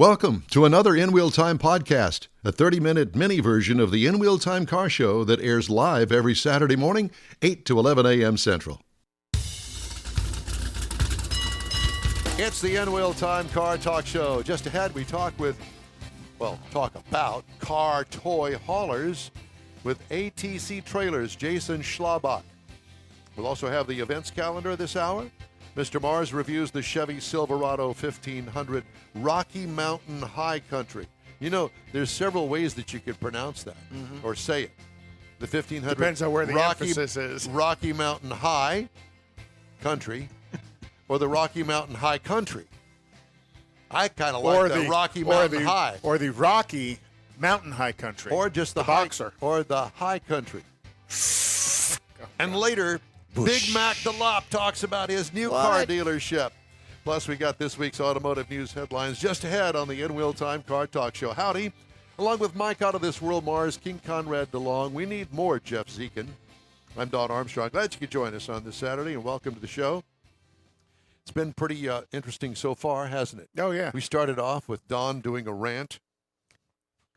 Welcome to another In Wheel Time podcast, a 30-minute mini version of the In Wheel Time car show that airs live every Saturday morning, 8 to 11 a.m. Central. It's the In Wheel Time car talk show. Just ahead, we talk about car toy haulers with ATC Trailers, Jason Schlaback. We'll also have the events calendar this hour. Mr. Mars reviews the Chevy Silverado 1500 Rocky Mountain High Country. You know, there's several ways that you could pronounce that or say it. The 1500 depends on where the emphasis is. Rocky Mountain High Country or the Rocky Mountain High Country. I kind of like the Rocky Mountain High. Or the Rocky Mountain High Country. Or just the boxer. Or the High Country. And later, Big Mac the Lop talks about his new car dealership. Plus, we got this week's automotive news headlines just ahead on the In Wheel Time Car Talk Show. Howdy. Along with Mike Out of This World Mars, King Conrad DeLong, we need more Jeff Zekin. I'm Don Armstrong. Glad you could join us on this Saturday, and welcome to the show. It's been pretty interesting so far, hasn't it? Oh, yeah. We started off with Don doing a rant.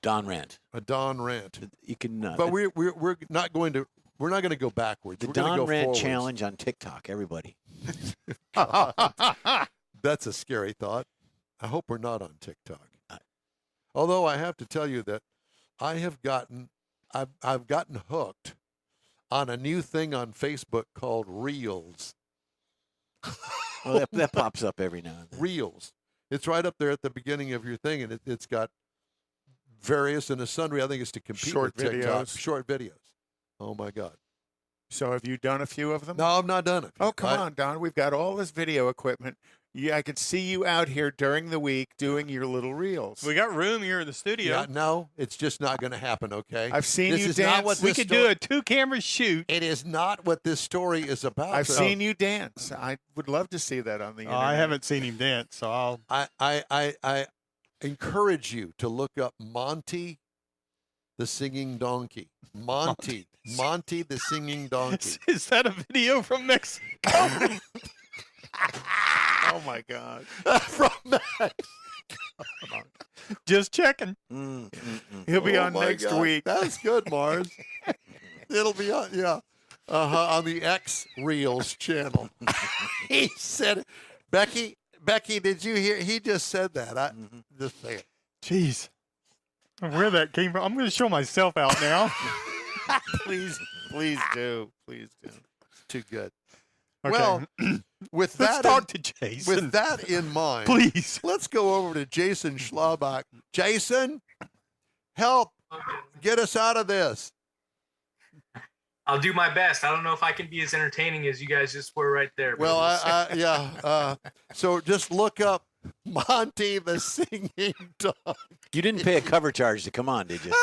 Don rant. A Don rant. You can. But we're not going to. We're not going to go backwards. The We're Don go Rant forwards. Challenge on TikTok, everybody. That's a scary thought. I hope we're not on TikTok. Although I have to tell you that I've gotten hooked on a new thing on Facebook called Reels. Well, that pops up every now and then. Reels. It's right up there at the beginning of your thing, and it's got various and a sundry. I think it's to compete with TikTok. Short videos. Oh, my God. So have you done a few of them? No, I've not done it. Oh, come on, Don. We've got all this video equipment. I can see you out here during the week doing your little reels. We got room here in the studio. Yeah, no, it's just not going to happen, okay? I've seen this you is dance. Not what We could do a 2-camera shoot. It is not what this story is about. I've seen you dance. I would love to see that on the internet. I haven't seen him dance, so I'll. I encourage you to look up Monty the Singing Donkey. Monty the Singing Donkey. Is that a video from Mexico? Oh, my God. From Mexico. Just checking. He'll be on my next God. week. That's good, Mars. It'll be on, yeah. On the X Reels channel. He said it. Becky, did you hear? He just said that. Just say it. Jeez. Where that came from. I'm going to show myself out now. Please do. Please do. It's too good. Okay. Well, with Let's that talk to Jason. with that in mind, Please. let's go over to Jason Schlaback. Jason, help get us out of this. I'll do my best. I don't know if I can be as entertaining as you guys just were right there. Well, so just look up Monty the Singing Dog. You didn't pay a cover charge to come on, did you?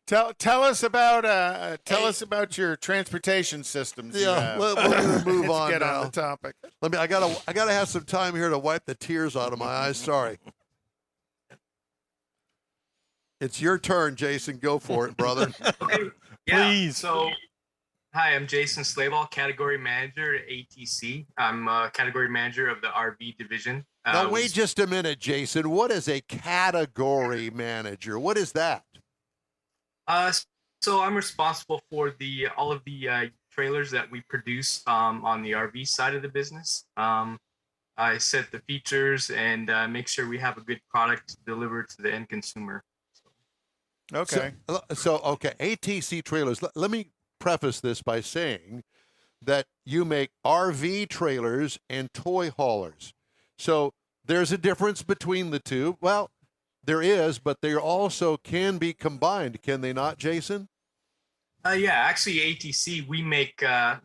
Tell us about your transportation systems. Yeah, we're gonna move Let's on get now. on the topic. I gotta have some time here to wipe the tears out of my eyes. Sorry. It's your turn, Jason. Go for it, brother. Okay. Yeah. Please. So, hi, I'm Jason Schlaback, category manager at ATC. I'm category manager of the RV division. Now, wait just a minute, Jason. What is a category manager? What is that? So I'm responsible for all of the trailers that we produce on the RV side of the business. I set the features and make sure we have a good product delivered to the end consumer. Okay. So ATC Trailers. Let me preface this by saying that you make RV trailers and toy haulers. So there's a difference between the two. Well, there is, but they also can be combined, can they not, Jason? Yeah, actually, ATC,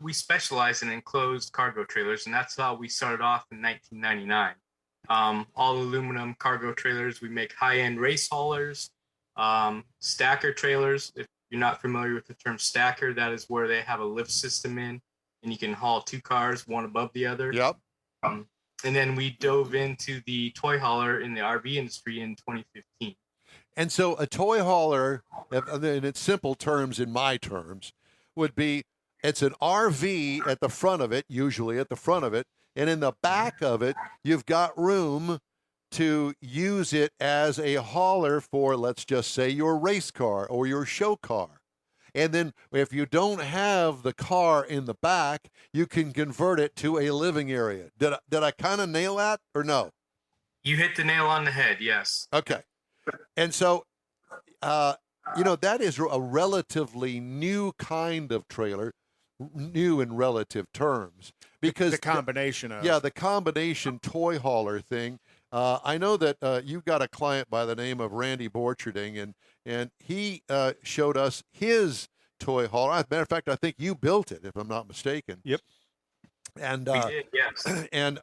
we specialize in enclosed cargo trailers, and that's how we started off in 1999. All aluminum cargo trailers. We make high-end race haulers, stacker trailers. If you're not familiar with the term stacker, that is where they have a lift system in, and you can haul two cars, one above the other. Yep. And then we dove into the toy hauler in the RV industry in 2015. And so a toy hauler, in its simple terms, in my terms, would be it's an RV at the front of it, usually at the front of it, and in the back of it, you've got room to use it as a hauler for, let's just say, your race car or your show car. And then if you don't have the car in the back, you can convert it to a living area. Did I kind of nail that or no? You hit the nail on the head. Yes. Okay. And so, that is a relatively new kind of trailer, new in relative terms, because the combination of. Yeah, the combination toy hauler thing. I know that you've got a client by the name of Randy Borcherding, and he showed us his toy hauler. As a matter of fact, I think you built it, if I'm not mistaken. Yep. And We did, yes.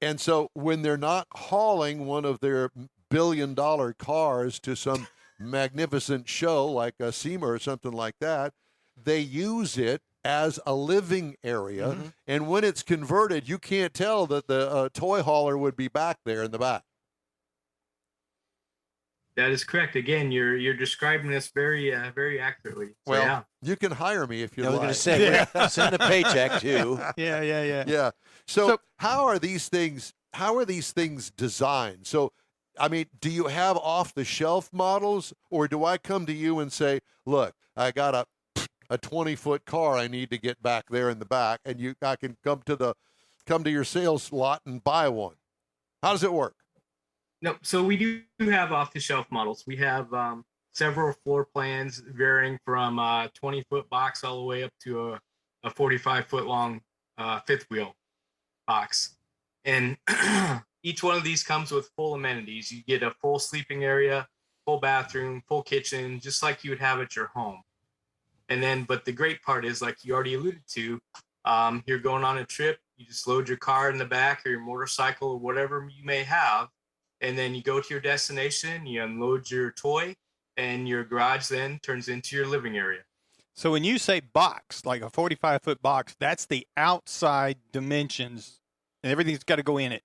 and so when they're not hauling one of their billion-dollar cars to some magnificent show like a SEMA or something like that, they use it as a living area. Mm-hmm. And when it's converted, you can't tell that the toy hauler would be back there in the back. That is correct. Again, you're describing this very very accurately. So, Well, yeah. you can hire me if you I was like. going to say, send a paycheck too. Yeah. Yeah. So, So- how are these things designed? So, I mean, do you have off-the-shelf models, or do I come to you and say, look, I got a 20-foot car I need to get back there in the back, and I can come to your sales lot and buy one? How does it work? No, so we do have off-the-shelf models. We have several floor plans varying from 20-foot box all the way up to a 45-foot long fifth wheel box. And each one of these comes with full amenities. You get a full sleeping area, full bathroom, full kitchen, just like you would have at your home. And then, but the great part is, like you already alluded to, you're going on a trip, you just load your car in the back or your motorcycle or whatever you may have. And then you go to your destination, you unload your toy, and your garage then turns into your living area. So when you say box, like a 45-foot box, that's the outside dimensions, and everything's got to go in it.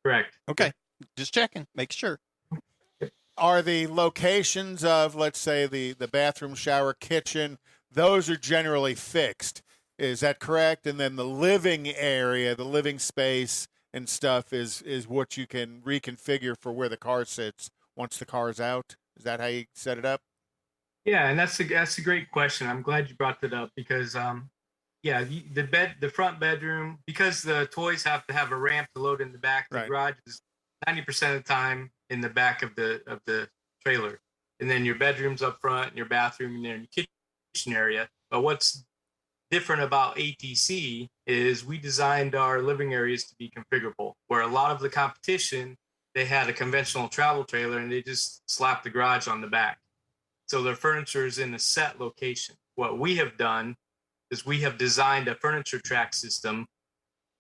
Correct. Okay, just checking, make sure. Are the locations of, let's say, the bathroom, shower, kitchen, those are generally fixed? Is that correct? And then the living area, the living space and stuff is what you can reconfigure for where the car sits once the car's out? Is that how you set it up? Yeah, and that's a great question. I'm glad you brought that up because the front bedroom, because the toys have to have a ramp to load in the back, the Right. garage is 90% of the time in the back of the trailer. And then your bedroom's up front and your bathroom and then your kitchen area. But what's different about ATC is we designed our living areas to be configurable, where a lot of the competition, they had a conventional travel trailer and they just slapped the garage on the back. So their furniture is in a set location. What we have done is we have designed a furniture track system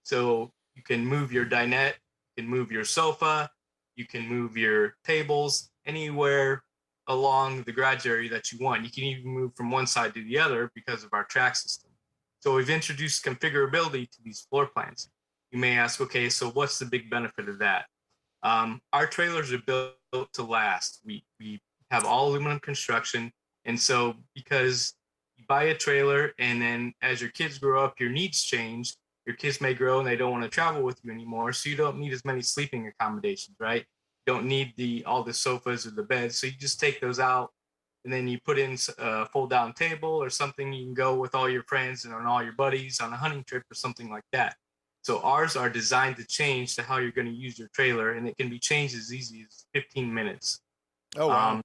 so you can move your dinette, you can move your sofa, you can move your tables anywhere along the garage area that you want. You can even move from one side to the other because of our track system. So we've introduced configurability to these floor plans. You may ask, okay, so what's the big benefit of that? Our trailers are built to last. We have all aluminum construction. And so because you buy a trailer and then as your kids grow up, your needs change. Your kids may grow and they don't want to travel with you anymore. So you don't need as many sleeping accommodations, right? You don't need all the sofas or the beds. So you just take those out and then you put in a fold down table or something you can go with all your friends and all your buddies on a hunting trip or something like that. So ours are designed to change to how you're going to use your trailer, and it can be changed as easy as 15 minutes. Oh, wow.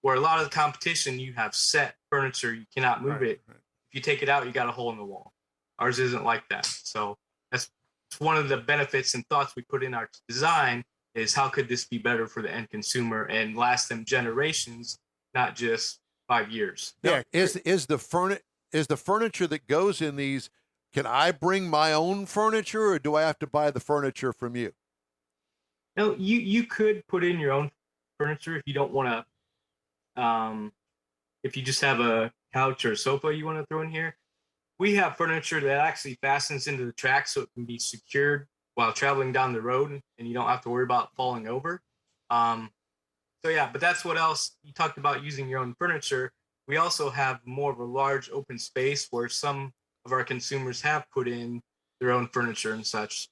Where a lot of the competition, you have set furniture, you cannot move it. Right. If you take it out, you got a hole in the wall. Ours isn't like that. So that's one of the benefits and thoughts we put in our design is how could this be better for the end consumer and last them generations, not just 5 years. Now, is the furniture that goes in these? Can I bring my own furniture, or do I have to buy the furniture from you? No, you could put in your own furniture if you don't want to. If you just have a couch or a sofa you want to throw in here, we have furniture that actually fastens into the track so it can be secured while traveling down the road, and you don't have to worry about falling over. So yeah, but that's what else you talked about using your own furniture. We also have more of a large open space where some of our consumers have put in their own furniture and such.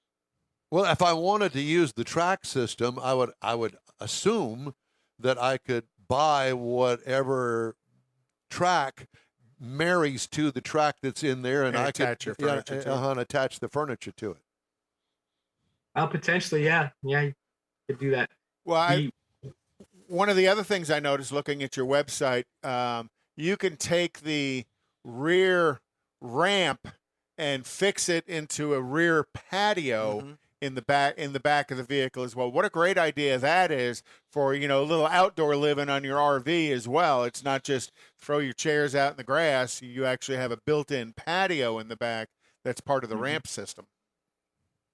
Well, if I wanted to use the track system, I would assume that I could buy whatever track marries to the track that's in there, and I attach could your furniture to it. and attach the furniture to it. Potentially, yeah, you could do that. Well, one of the other things I noticed looking at your website, you can take the rear ramp and fix it into a rear patio in the back of the vehicle as well. What a great idea that is for, a little outdoor living on your RV as well. It's not just throw your chairs out in the grass. You actually have a built-in patio in the back that's part of the ramp system.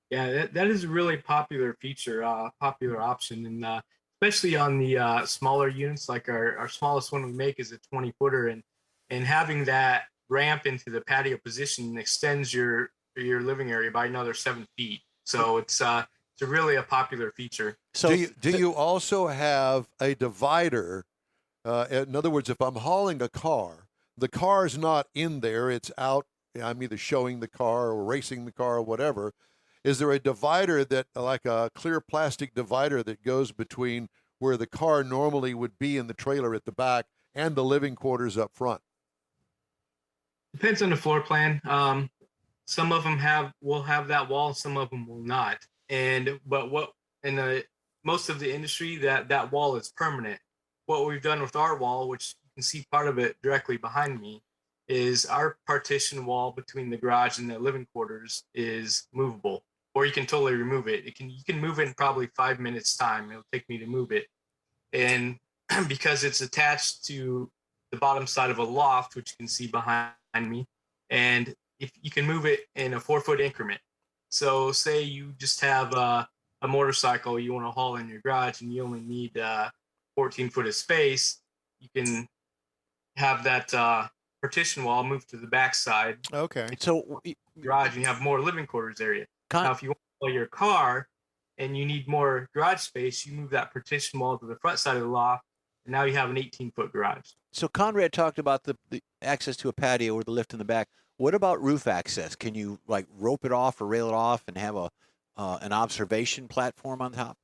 Yeah, that is a really popular feature, popular option, and especially on the smaller units. Like our smallest one we make is a 20-footer, and having that ramp into the patio position extends your living area by another 7 feet. So it's really a popular feature. So do you also have a divider? In other words, if I'm hauling a car, the car's not in there; it's out. I'm either showing the car or racing the car or whatever. Is there a divider that, like a clear plastic divider, that goes between where the car normally would be in the trailer at the back and the living quarters up front? Depends on the floor plan. Some of them will have that wall, some of them will not. But in most of the industry, that wall is permanent. What we've done with our wall, which you can see part of it directly behind me, is our partition wall between the garage and the living quarters is movable, or you can totally remove it. You can move it in probably 5 minutes time. It'll take me to move it. And because it's attached to the bottom side of a loft, which you can see behind me, and if you can move it in a 4-foot increment. So say you just have a motorcycle you want to haul in your garage and you only need 14 foot of space, you can have that partition wall moved to the back side. Okay. So garage, and you have more living quarters area. Now, if you want to haul your car and you need more garage space, you move that partition wall to the front side of the loft, and now you have an 18-foot garage. So Conrad talked about the access to a patio or the lift in the back. What about roof access? Can you like rope it off or rail it off and have an observation platform on top?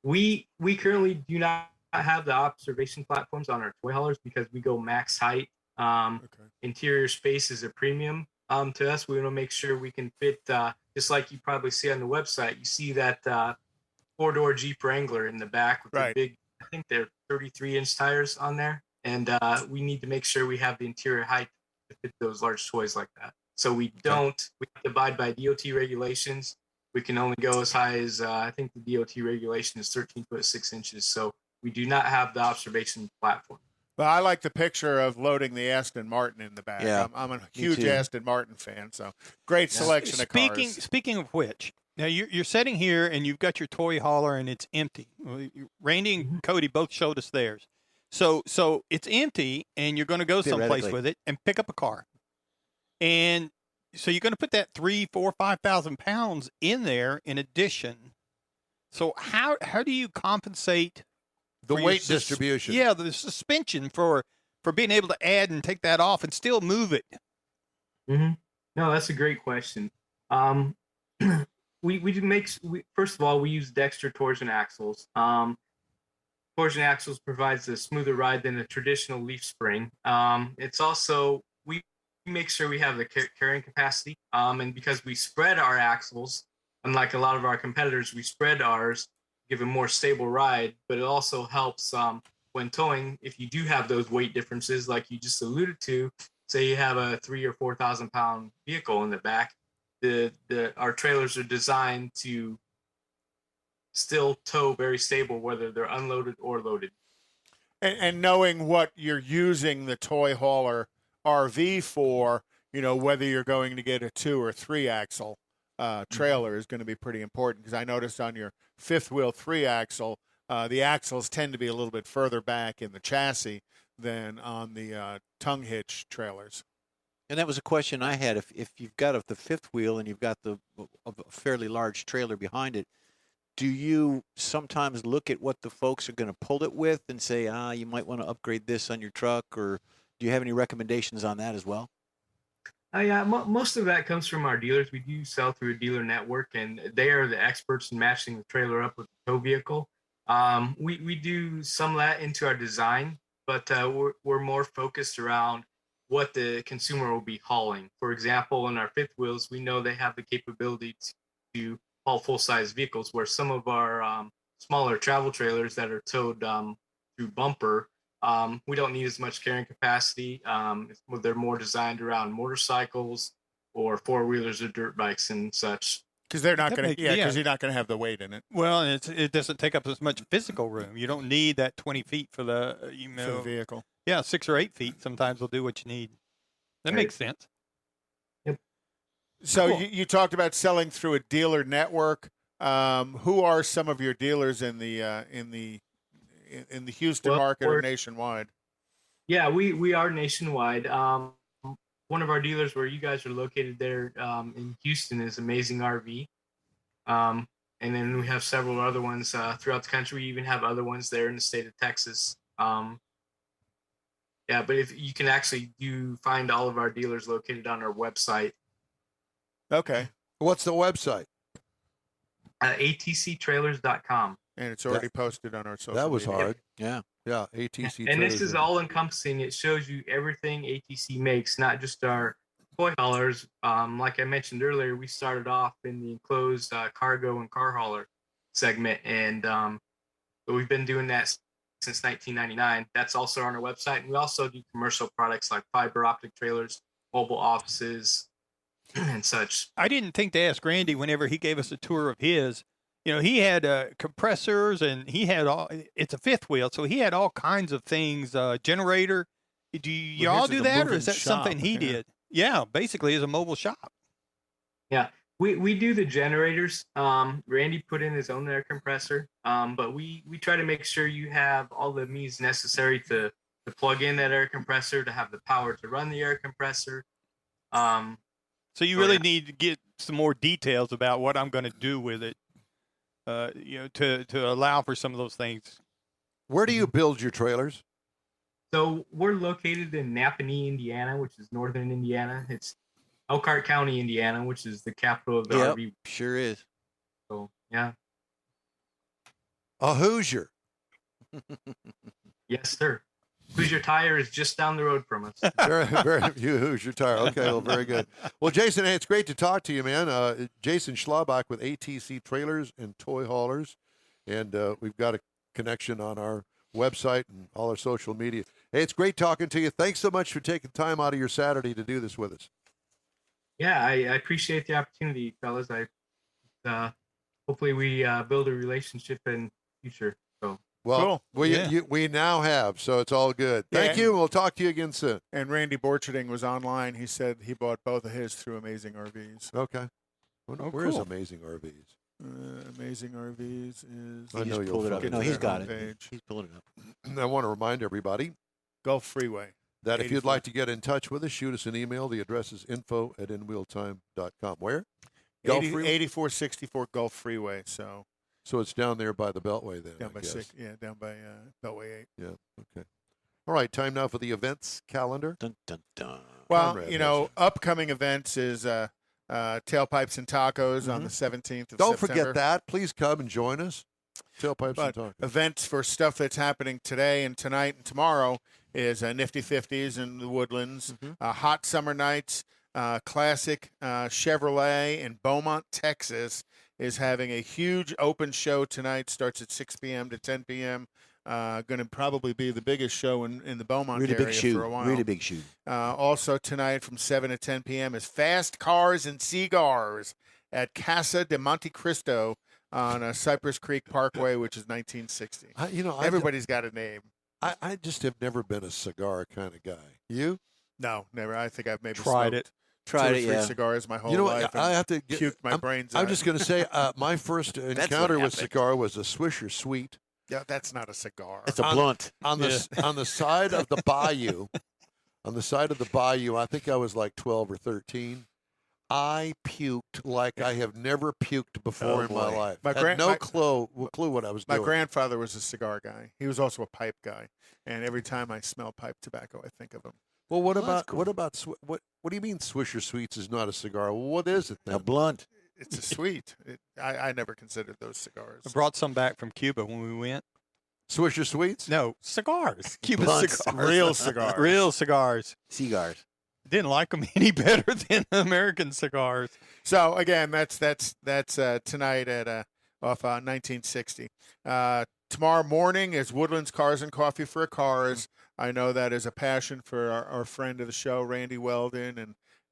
We currently do not have the observation platforms on our toy haulers because we go max height. Interior space is a premium to us. We want to make sure we can fit, just like you probably see on the website. You see that 4-door Jeep Wrangler in the back with the big, I think they're 33-inch tires on there. And we need to make sure we have the interior height to fit those large toys like that. So we have to abide by DOT regulations. We can only go as high as, I think the DOT regulation is 13 foot 6 inches. So we do not have the observation platform. Well, I like the picture of loading the Aston Martin in the back. Yeah, I'm a huge Aston Martin fan, so great selection of cars. Speaking of which, now you're sitting here and you've got your toy hauler and it's empty. Randy and Cody both showed us theirs. So it's empty and you're going to go someplace with it and pick up a car. And so you're going to put that 3,000, 4,000, 5,000 pounds in there in addition. So how do you compensate the weight distribution? Yeah, the suspension for being able to add and take that off and still move it. Mm-hmm. No, that's a great question. First of all, we use Dexter torsion axles. Torsion axles provides a smoother ride than a traditional leaf spring. It's also, we make sure we have the carrying capacity. And because we spread our axles, unlike a lot of our competitors, we spread ours, give a more stable ride, but it also helps when towing, if you do have those weight differences, like you just alluded to, say you have a 3,000 or 4,000 pound vehicle in the back, our trailers are designed to still tow very stable, whether they're unloaded or loaded. And knowing what you're using the toy hauler RV for, whether you're going to get a 2 or 3 axle trailer is going to be pretty important, because I noticed on your 5th wheel 3 axle, the axles tend to be a little bit further back in the chassis than on the tongue hitch trailers. And that was a question I had. If you've got the 5th wheel and you've got a fairly large trailer behind it, do you sometimes look at what the folks are going to pull it with and say, you might want to upgrade this on your truck, or do you have any recommendations on that as well? Yeah, most of that comes from our dealers. We do sell through a dealer network, and they are the experts in matching the trailer up with the tow vehicle. We do some of that into our design, but we're more focused around what the consumer will be hauling. For example, in our fifth wheels, we know they have the capability to haul full-size vehicles, where some of our smaller travel trailers that are towed through bumper, we don't need as much carrying capacity. They're more designed around motorcycles or four-wheelers or dirt bikes and such. Because they're not going to, yeah. because you're not going to have the weight in it. Well, and it doesn't take up as much physical room. You don't need that 20 feet for the For the vehicle. Yeah, 6 or 8 feet sometimes will do what you need. That makes sense. So Cool. you talked about selling through a dealer network. Who are some of your dealers in the Houston market or nationwide? Yeah, we are nationwide. One of our dealers where you guys are located there in Houston is Amazing RV. And then we have several other ones throughout the country. We even have other ones there in the state of Texas. Yeah, but if you can actually find all of our dealers located on our website. Okay. What's the website? ATCtrailers.com. And it's already posted on our social That was media. hard. Yeah. Yeah, ATC. And this trailers is all encompassing. It shows you everything ATC makes, not just our toy haulers. Like I mentioned earlier, we started off in the enclosed cargo and car hauler segment, and we've been doing that since 1999. That's also on our website. And we also do commercial products like fiber optic trailers, mobile offices, and such. I didn't think to ask Randy whenever he gave us a tour of his. You know, he had compressors, and he had it's a fifth wheel, so he had all kinds of things. Generator. Do you all do that, or is that something he did? Yeah, basically, it's a mobile shop. Yeah, we do the generators. Randy put in his own air compressor, but we try to make sure you have all the means necessary to plug in that air compressor, to have the power to run the air compressor. So you really need to get some more details about what I'm going to do with it. To allow for some of those things. Where do you build your trailers? So we're located in Napanee, Indiana, which is northern Indiana. It's Elkhart County, Indiana, which is the capital of the RV. Sure is. So yeah. A Hoosier. Yes, sir. Hoosier Tire is just down the road from us. Very Hoosier Tire. Okay, well, very good. Well, Jason, hey, it's great to talk to you, man. Jason Schlaback with ATC Trailers and Toy Haulers, and we've got a connection on our website and all our social media. Hey, it's great talking to you. Thanks so much for taking time out of your Saturday to do this with us. Yeah, I appreciate the opportunity, fellas. Hopefully we build a relationship in the future. So. Well, cool. we now have, so it's all good. Thank you. We'll talk to you again soon. And Randy Borcherding was online. He said he bought both of his through Amazing RVs. Okay. Where's Amazing RVs? Amazing RVs is. I know pulled it up. No, he's got it. Page. He's pulling it up. I want to remind everybody Gulf Freeway. that if you'd like to get in touch with us, shoot us an email. The address is info@inwheeltime.com. Where? 8464 Gulf Freeway. So it's down there by the Beltway then. Down by down by Beltway 8. Yeah. Okay. All right. Time now for the events calendar. Dun, dun, dun. Well, Conrad, upcoming events is Tailpipes and Tacos on the 17th of Don't September. forget that. Please come and join us. Tailpipes and Tacos. Events for stuff that's happening today and tonight and tomorrow is Nifty 50s in the Woodlands, Hot Summer Nights, Classic Chevrolet in Beaumont, Texas is having a huge open show tonight. Starts at 6 p.m. to 10 p.m. Going to probably be the biggest show in the Beaumont area for a while. Really big shoe. Also tonight from 7 to 10 p.m. is Fast Cars and Cigars at Casa de Monte Cristo on Cypress Creek Parkway, which is 1960. Everybody's got a name. I just have never been a cigar kind of guy. You? No, never. I think I've maybe Tried it. Tried 2 or 3 cigars my whole life. I have to puked my brains out. I'm just going to say my first encounter with cigar was a Swisher Sweet. Yeah, that's not a cigar. It's a blunt. On the side of the bayou. On the side of the bayou, I think I was like 12 or 13. I puked like I have never puked before in my life. Had no clue what I was doing. My grandfather was a cigar guy. He was also a pipe guy. And every time I smell pipe tobacco, I think of him. Well, what Well, that's about cool. what do you mean Swisher Sweets is not a cigar? Well, what is it then? A blunt. It's a sweet. I never considered those cigars. I brought some back from Cuba when we went. Swisher Sweets? No, cigars. Cuban Blunts. cigars. Real cigars. Real cigars. Cigars. Didn't like them any better than American cigars. So again, that's tonight at off 1960. Tomorrow morning is Woodlands Cars and Coffee for Cars. I know that is a passion for our friend of the show, Randy Weldon,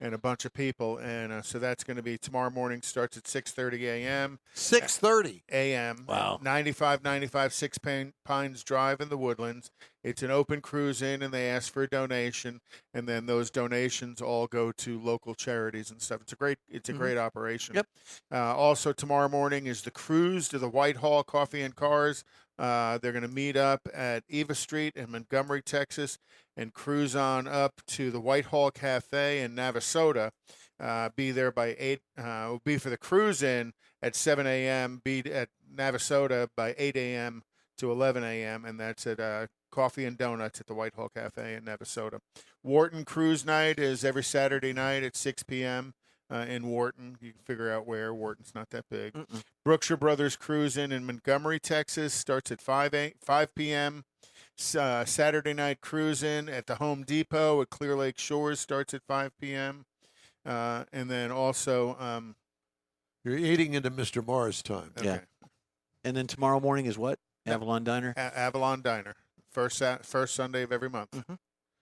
and a bunch of people. And so that's going to be tomorrow morning. Starts at 6:30 a.m. 6:30 a.m. Wow. 9595 Six Pines Drive in the Woodlands. It's an open cruise in, and they ask for a donation, and then those donations all go to local charities and stuff. It's a great operation. Yep. Also tomorrow morning is the cruise to the Whitehall Coffee and Cars. They're going to meet up at Eva Street in Montgomery, Texas, and cruise on up to the Whitehall Cafe in Navasota. Be there by 8. Will be for the cruise in at 7 a.m. Be at Navasota by 8 a.m. to 11 a.m. And that's at Coffee and Donuts at the Whitehall Cafe in Navasota. Wharton Cruise Night is every Saturday night at 6 p.m. In Wharton. You can figure out where. Wharton's not that big. Brookshire Brothers Cruise in Montgomery, Texas starts at 5 p.m. Saturday night cruise in at the Home Depot at Clear Lake Shores starts at 5 p.m. And then also, You're eating into Mr. Mars time. okay, Yeah. And then tomorrow morning is what? Avalon Diner? Avalon Diner, first Sunday of every month.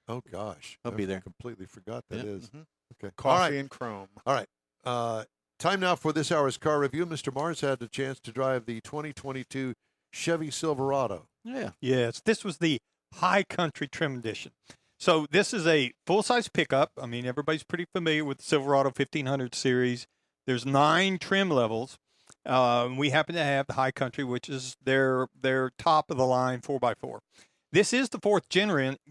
Oh gosh, I'll be I there. completely forgot that is. Okay. Coffee All right. and Chrome. All right. Time now for this hour's car review. Mr. Mars had the chance to drive the 2022 Chevy Silverado. Yeah. Yes, this was the High Country Trim Edition. So this is a full-size pickup. I mean, everybody's pretty familiar with the Silverado 1500 series. There's 9 trim levels. We happen to have the High Country, which is their top-of-the-line 4x4. This is the 4th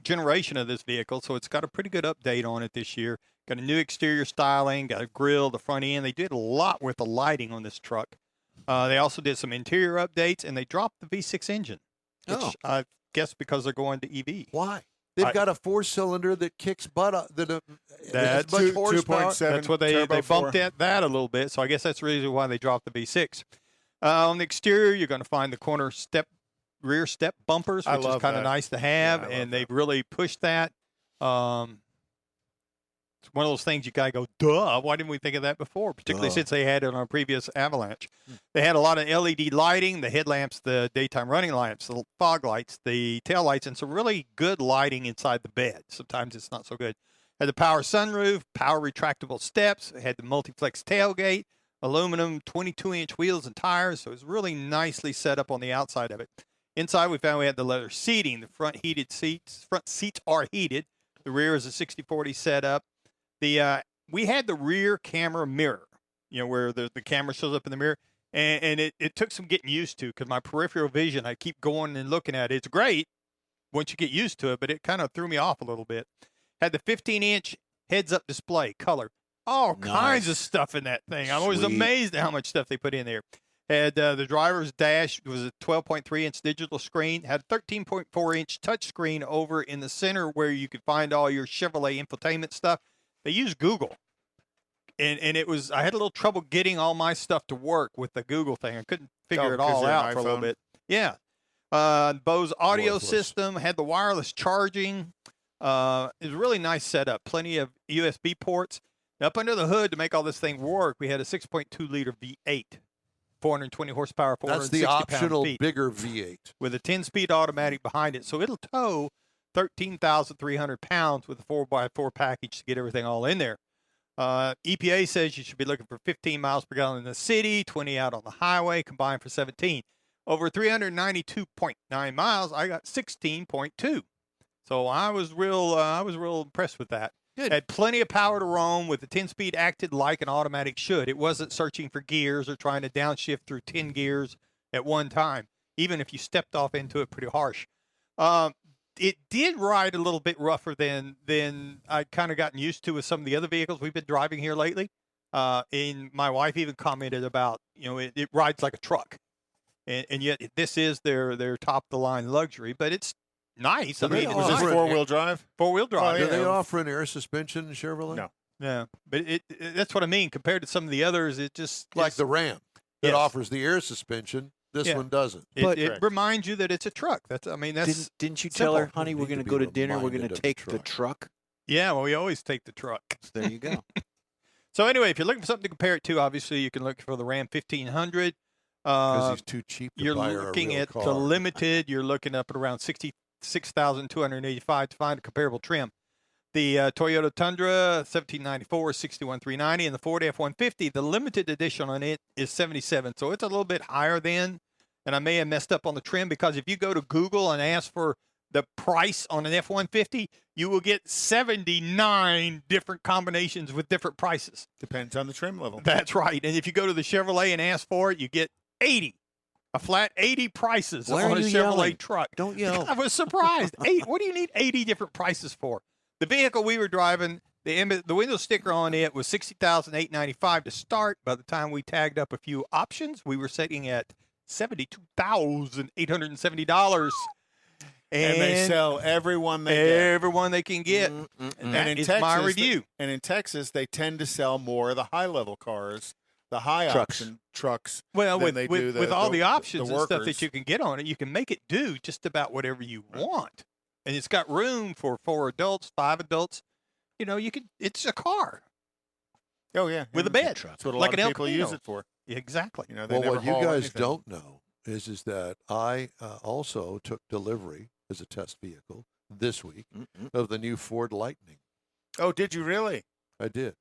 generation of this vehicle, so it's got a pretty good update on it this year. Got a new exterior styling, got a grille, the front end. They did a lot with the lighting on this truck. They also did some interior updates, and they dropped the V6 engine, which I guess because they're going to EV. Why? They've got a 4-cylinder that kicks butt. That has That's much horsepower. 2.7 That's what they turbo bumped 4. that a little bit, so I guess that's the reason why they dropped the V6. On the exterior, you're going to find the rear step bumpers, I which is love kind of that. nice to have, Yeah, I love and they've that. really pushed that. It's one of those things you got to go, duh, why didn't we think of that before, particularly since they had it on a previous Avalanche. They had a lot of LED lighting, the headlamps, the daytime running lights, the fog lights, the tail lights, and some really good lighting inside the bed. Sometimes it's not so good. Had the power sunroof, power retractable steps, it had the multi-flex tailgate, aluminum 22-inch wheels and tires, so it's really nicely set up on the outside of it. Inside, we found we had the leather seating. The front seats are heated. The rear is a 60/40 setup. We had the rear camera mirror, where the camera shows up in the mirror, and it took some getting used to because my peripheral vision, I keep going and looking at it. It's great once you get used to it, but it kind of threw me off a little bit. Had the 15-inch heads-up display, color, all kinds of stuff in that thing. I was Sweet. amazed at how much stuff they put in there. Had the driver's dash was a 12.3-inch digital screen. Had a 13.4-inch touch screen over in the center where you could find all your Chevrolet infotainment stuff. They used Google, and I had a little trouble getting all my stuff to work with the Google thing. I couldn't figure it 'cause all you're an out for a little iPhone? bit. Yeah. Bose audio Worthless. system had the wireless charging. It was a really nice setup. Plenty of USB ports. Up under the hood to make all this thing work, we had a 6.2-liter V8, 420 horsepower, That's 460 the optional pound-feet, bigger V8. with a 10-speed automatic behind it. So it'll tow 13,300 pounds with a 4x4 package to get everything all in there. EPA says you should be looking for 15 miles per gallon in the city, 20 out on the highway, combined for 17. Over 392.9 miles, I got 16.2. So I was real impressed with that. Good. Had plenty of power to roam with the 10-speed, acted like an automatic should. It wasn't searching for gears or trying to downshift through 10 gears at one time, even if you stepped off into it pretty harsh. It did ride a little bit rougher than I'd kind of gotten used to with some of the other vehicles we've been driving here lately. And my wife even commented about, it rides like a truck. And yet this is their top-of-the-line luxury, but it's nice. Do I mean, they it was Is offer this it- four-wheel drive? four-wheel drive. Oh, Do they yeah. offer an air suspension in Chevrolet? No. Yeah, but that's what I mean. Compared to some of the others, it just Like is- the Ram that Yes. offers the air suspension. This Yeah. one doesn't. But- it Correct. reminds you that it's a truck. That's Didn't you tell her, simple. honey, we're Need to going to be go to dinner, we're going reminded to of the take the truck. truck? yeah. Well, we always take the truck. So there you go. So anyway, if you're looking for something to compare it to, obviously you can look for the Ram 1500. Because he's too cheap to You're buy her a looking real at car. the limited. You're looking up at around 66,285 to find a comparable trim. The Toyota Tundra 1794, 61,390, and the Ford F-150. The limited edition on it is 77, so it's a little bit higher than. And I may have messed up on the trim because if you go to Google and ask for the price on an F-150, you will get 79 different combinations with different prices. Depends on the trim level. That's right. And if you go to the Chevrolet and ask for it, you get 80. A flat 80 prices Why on are a you Chevrolet yelling? truck. Don't yell. I was surprised. What do you need 80 different prices for? The vehicle we were driving, the window sticker on it was $60,895 to start. By the time we tagged up a few options, we were sitting at $72,870. And they sell every one they get. everyone they can get. And that in is Texas, my review. And in Texas, they tend to sell more of the high-level cars, the high-option trucks. Well, than with they do with all the options and stuff workers. that you can get on it, you can make it do just about whatever you want. And it's got room for 4 adults, 5 adults. You know, you can. It's a car Oh, yeah. with a Yeah. bed. That's what a like lot an of El people Camino. use it for. Exactly. You know, they Well, never what you haul guys anything. don't know is that I also took delivery as a test vehicle this week of the new Ford Lightning. Oh, did you really? I did.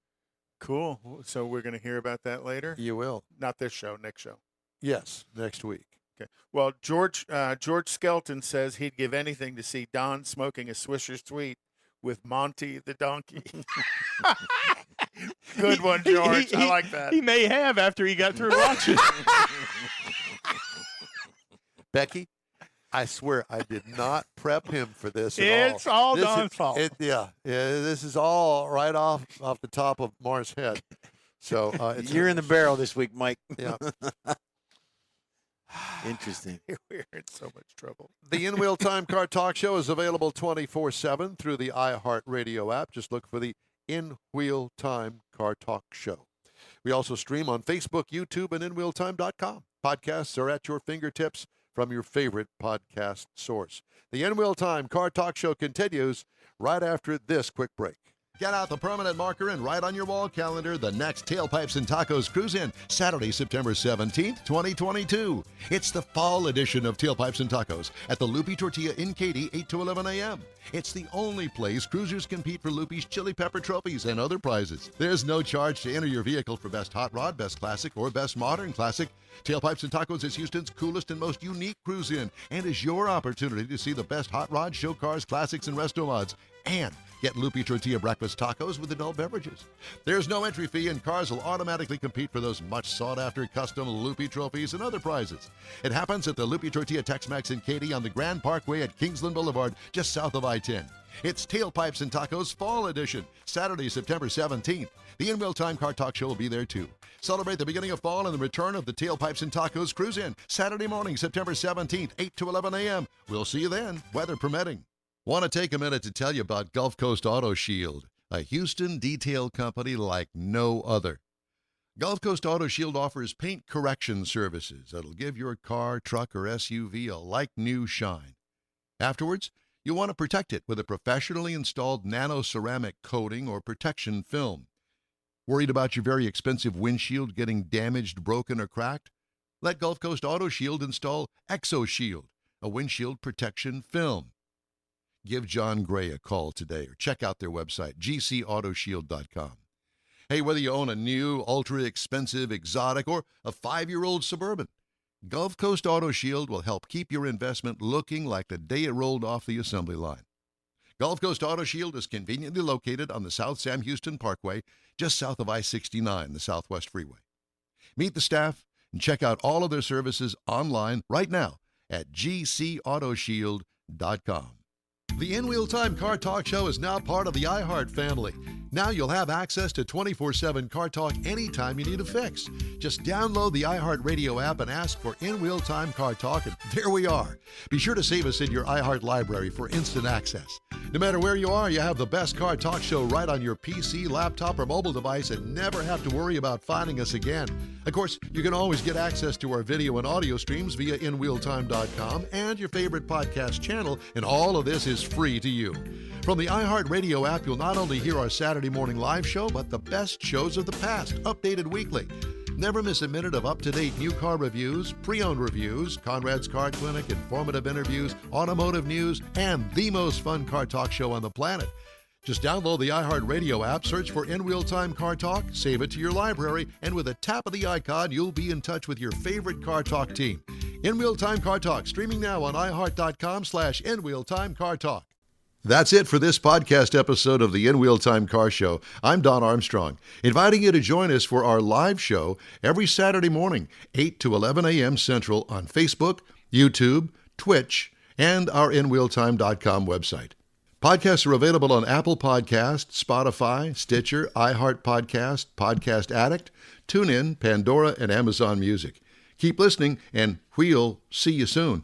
Cool. So we're going to hear about that later? You will. Not this show, next show. Yes, next week. Okay. Well, George Skelton says he'd give anything to see Don smoking a Swisher Sweet with Monty the donkey. Good one, George. I like that. He may have after he got through watching. Becky, I swear I did not prep him for this at It's all This Don's is- fault. Yeah, this is all right off the top of Mars' head. So You're in the barrel this week, Mike. Yeah. Interesting. We're in so much trouble. The In-Wheel Time Car Talk Show is available 24/7 through the iHeart Radio app. Just look for the In-Wheel Time Car Talk Show. We also stream on Facebook, YouTube, and InWheelTime.com. Podcasts are at your fingertips from your favorite podcast source. The In-Wheel Time Car Talk Show continues right after this quick break. Get out the permanent marker and write on your wall calendar the next Tailpipes and Tacos Cruise-In, Saturday, September 17th, 2022. It's the fall edition of Tailpipes and Tacos at the Loopy Tortilla in Katy, 8 to 11 a.m. It's the only place cruisers compete for Loopy's Chili Pepper trophies and other prizes. There's no charge to enter your vehicle for Best Hot Rod, Best Classic, or Best Modern Classic. Tailpipes and Tacos is Houston's coolest and most unique cruise-in and is your opportunity to see the best hot rods, show cars, classics, and resto mods. And get Loopy Tortilla breakfast tacos with adult beverages. There's no entry fee, and cars will automatically compete for those much sought-after custom Loopy trophies and other prizes. It happens at the Loopy Tortilla Tex-Mex in Katy on the Grand Parkway at Kingsland Boulevard, just south of I-10. It's Tailpipes and Tacos Fall Edition, Saturday, September 17th. The In-Wheel Time Car Talk Show will be there, too. Celebrate the beginning of fall and the return of the Tailpipes and Tacos Cruise-In, Saturday morning, September 17th, 8 to 11 a.m. We'll see you then, weather permitting. Want to take a minute to tell you about Gulf Coast Auto Shield, a Houston detail company like no other. Gulf Coast Auto Shield offers paint correction services that'll give your car, truck, or SUV a like-new shine. Afterwards, you'll want to protect it with a professionally installed nano-ceramic coating or protection film. Worried about your very expensive windshield getting damaged, broken, or cracked? Let Gulf Coast Auto Shield install ExoShield, a windshield protection film. Give John Gray a call today or check out their website, gcautoshield.com. Hey, whether you own a new, ultra-expensive, exotic, or a 5-year-old Suburban, Gulf Coast Auto Shield will help keep your investment looking like the day it rolled off the assembly line. Gulf Coast Auto Shield is conveniently located on the South Sam Houston Parkway, just south of I-69, the Southwest Freeway. Meet the staff and check out all of their services online right now at gcautoshield.com. The In-Wheel Time Car Talk Show is now part of the iHeart family. Now you'll have access to 24/7 Car Talk anytime you need a fix. Just download the iHeart Radio app and ask for In-Wheel Time Car Talk, and there we are. Be sure to save us in your iHeart library for instant access. No matter where you are, you have the best Car Talk show right on your PC, laptop, or mobile device and never have to worry about finding us again. Of course, you can always get access to our video and audio streams via InWheelTime.com and your favorite podcast channel, and all of this is free to you. From the iHeart Radio app, you'll not only hear our Saturday morning live show, but the best shows of the past, updated weekly. Never miss a minute of up-to-date new car reviews, pre-owned reviews, Conrad's Car Clinic, informative interviews, automotive news, and the most fun car talk show on the planet. Just download the iHeart Radio app, search for In-Wheel Time Car Talk, save it to your library, and with a tap of the icon, you'll be in touch with your favorite Car Talk team. In-Wheel Time Car Talk, streaming now on iHeart.com/In-Wheel Time Car Talk. That's it for this podcast episode of the In-Wheel Time Car Show. I'm Don Armstrong, inviting you to join us for our live show every Saturday morning, 8 to 11 a.m. Central on Facebook, YouTube, Twitch, and our InWheelTime.com website. Podcasts are available on Apple Podcasts, Spotify, Stitcher, iHeart Podcast, Podcast Addict, TuneIn, Pandora, and Amazon Music. Keep listening, and we'll see you soon.